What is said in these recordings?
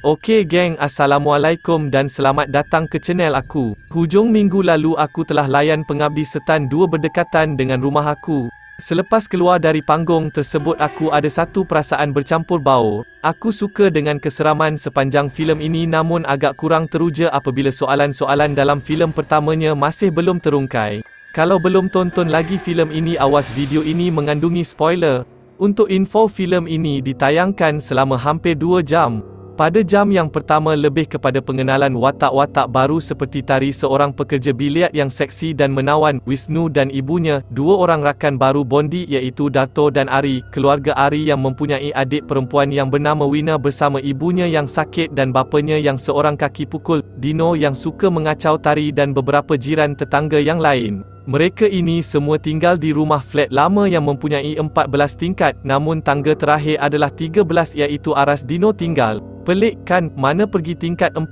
Okey geng, Assalamualaikum dan selamat datang ke channel aku. Hujung minggu lalu aku telah layan Pengabdi Setan 2 berdekatan dengan rumah aku. Selepas keluar dari panggung tersebut aku ada satu perasaan bercampur baur. Aku suka dengan keseraman sepanjang filem ini namun agak kurang teruja apabila soalan-soalan dalam filem pertamanya masih belum terungkai. Kalau belum tonton lagi filem ini awas video ini mengandungi spoiler. Untuk info filem ini ditayangkan selama hampir 2 jam. Pada jam yang pertama lebih kepada pengenalan watak-watak baru seperti Tari seorang pekerja biliar yang seksi dan menawan, Wisnu dan ibunya, 2 orang rakan baru Bondi iaitu Dato dan Ari, keluarga Ari yang mempunyai adik perempuan yang bernama Wina bersama ibunya yang sakit dan bapanya yang seorang kaki pukul, Dino yang suka mengacau Tari dan beberapa jiran tetangga yang lain. Mereka ini semua tinggal di rumah flat lama yang mempunyai 14 tingkat, namun tangga terakhir adalah 13 iaitu aras Dino tinggal. Pelik kan, mana pergi tingkat 14?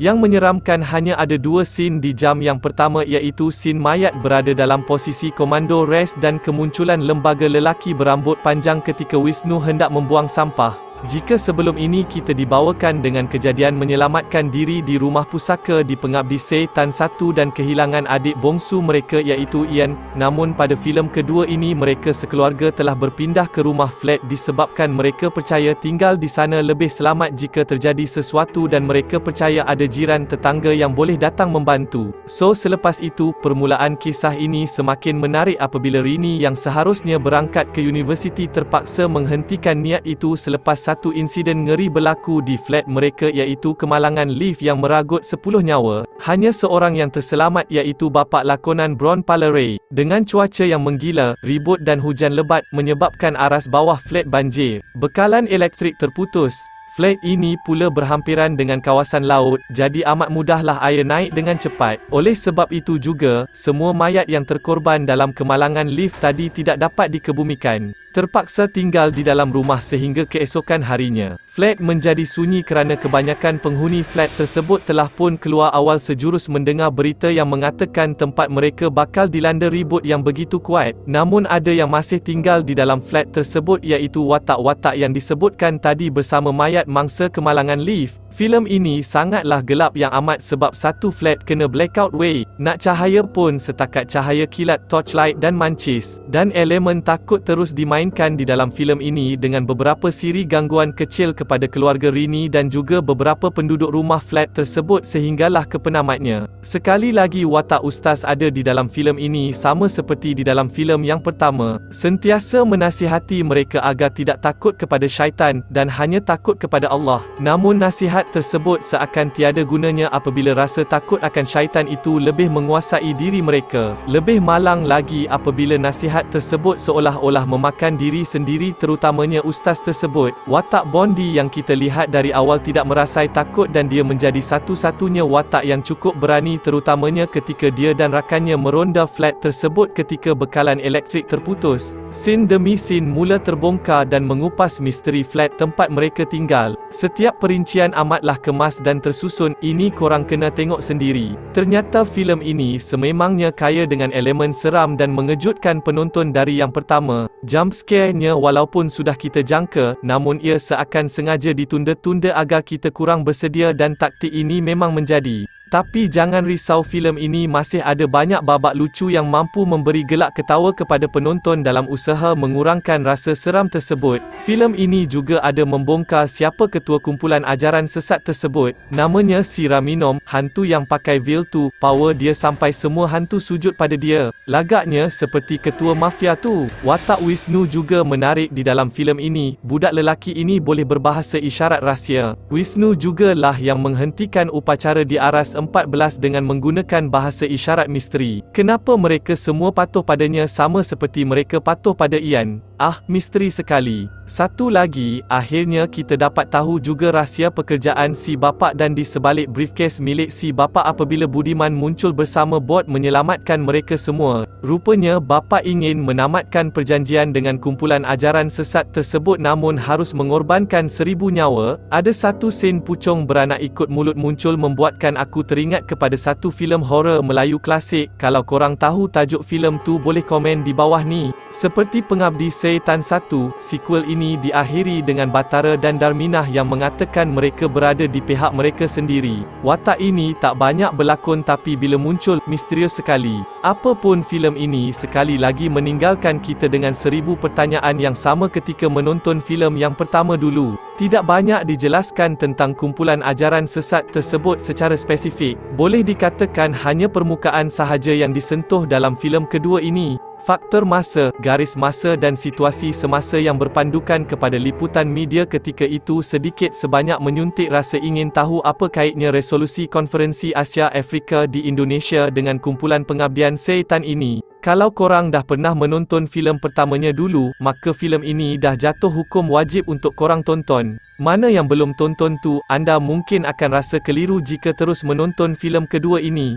Yang menyeramkan hanya ada 2 scene di jam yang pertama iaitu scene mayat berada dalam posisi komando rest dan kemunculan lembaga lelaki berambut panjang ketika Wisnu hendak membuang sampah. Jika sebelum ini kita dibawakan dengan kejadian menyelamatkan diri di rumah pusaka di Pengabdi Setan 1 dan kehilangan adik bongsu mereka iaitu Ian, namun pada filem kedua ini mereka sekeluarga telah berpindah ke rumah flat disebabkan mereka percaya tinggal di sana lebih selamat jika terjadi sesuatu dan mereka percaya ada jiran tetangga yang boleh datang membantu. So selepas itu, permulaan kisah ini semakin menarik apabila Rini yang seharusnya berangkat ke universiti terpaksa menghentikan niat itu selepas satu insiden ngeri berlaku di flat mereka iaitu kemalangan lift yang meragut 10 nyawa. Hanya seorang yang terselamat iaitu bapa lakonan Bron Palleray. Dengan cuaca yang menggila, ribut dan hujan lebat menyebabkan aras bawah flat banjir. Bekalan elektrik terputus. Flat ini pula berhampiran dengan kawasan laut, jadi amat mudahlah air naik dengan cepat. Oleh sebab itu juga, semua mayat yang terkorban dalam kemalangan lift tadi tidak dapat dikebumikan. Terpaksa tinggal di dalam rumah sehingga keesokan harinya. Flat menjadi sunyi kerana kebanyakan penghuni flat tersebut telah pun keluar awal sejurus mendengar berita yang mengatakan tempat mereka bakal dilanda ribut yang begitu kuat. Namun ada yang masih tinggal di dalam flat tersebut iaitu watak-watak yang disebutkan tadi bersama mayat mangsa kemalangan lift. Filem ini sangatlah gelap yang amat sebab satu flat kena blackout way. Nak cahaya pun setakat cahaya kilat torchlight dan mancis. Dan elemen takut terus dimainkan di dalam filem ini dengan beberapa siri gangguan kecil kepada keluarga Rini dan juga beberapa penduduk rumah flat tersebut sehinggalah ke penamatnya. Sekali lagi watak ustaz ada di dalam filem ini sama seperti di dalam filem yang pertama. Sentiasa menasihati mereka agar tidak takut kepada syaitan dan hanya takut kepada Allah. Namun nasihat tersebut seakan tiada gunanya apabila rasa takut akan syaitan itu lebih menguasai diri mereka. Lebih malang lagi apabila nasihat tersebut seolah-olah memakan diri sendiri terutamanya ustaz tersebut. Watak Bondi yang kita lihat dari awal tidak merasai takut dan dia menjadi satu-satunya watak yang cukup berani terutamanya ketika dia dan rakannya meronda flat tersebut ketika bekalan elektrik terputus. Scene demi scene mula terbongkar dan mengupas misteri flat tempat mereka tinggal. Setiap perincian amatlah kemas dan tersusun, ini korang kena tengok sendiri. Ternyata filem ini sememangnya kaya dengan elemen seram dan mengejutkan penonton dari yang pertama. Jump scare-nya walaupun sudah kita jangka, namun ia seakan sengaja ditunda-tunda agar kita kurang bersedia dan taktik ini memang menjadi. Tapi jangan risau, filem ini masih ada banyak babak lucu yang mampu memberi gelak ketawa kepada penonton dalam usaha mengurangkan rasa seram tersebut. Filem ini juga ada membongkar siapa ketua kumpulan ajaran sesat tersebut. Namanya si Raminom, hantu yang pakai veil tu. Power dia sampai semua hantu sujud pada dia. Lagaknya seperti ketua mafia tu. Watak Wisnu juga menarik di dalam filem ini. Budak lelaki ini boleh berbahasa isyarat rahsia. Wisnu jugalah yang menghentikan upacara di aras 14 dengan menggunakan bahasa isyarat misteri. Kenapa mereka semua patuh padanya sama seperti mereka patuh pada Ian? Misteri sekali. Satu lagi, akhirnya kita dapat tahu juga rahsia pekerjaan si bapa dan di sebalik briefcase milik si bapa apabila Budiman muncul bersama bot menyelamatkan mereka semua. Rupanya bapa ingin menamatkan perjanjian dengan kumpulan ajaran sesat tersebut namun harus mengorbankan 1000 nyawa. Ada satu sen pucung beranak ikut mulut muncul membuatkan aku teringat kepada satu filem horror Melayu klasik. Kalau korang tahu tajuk filem tu boleh komen di bawah ni. Seperti Pengabdi Setan 1, sequel ini diakhiri dengan Batara dan Darminah yang mengatakan mereka berada di pihak mereka sendiri. Watak ini tak banyak berlakon tapi bila muncul, misterius sekali. Apapun filem ini sekali lagi meninggalkan kita dengan 1000 pertanyaan yang sama ketika menonton filem yang pertama dulu. Tidak banyak dijelaskan tentang kumpulan ajaran sesat tersebut secara spesifik. Boleh dikatakan hanya permukaan sahaja yang disentuh dalam filem kedua ini. Faktor masa, garis masa dan situasi semasa yang berpandukan kepada liputan media ketika itu sedikit sebanyak menyuntik rasa ingin tahu apa kaitnya resolusi konferensi Asia Afrika di Indonesia dengan kumpulan pengabdian setan ini. Kalau korang dah pernah menonton filem pertamanya dulu, maka filem ini dah jatuh hukum wajib untuk korang tonton. Mana yang belum tonton tu, anda mungkin akan rasa keliru jika terus menonton filem kedua ini.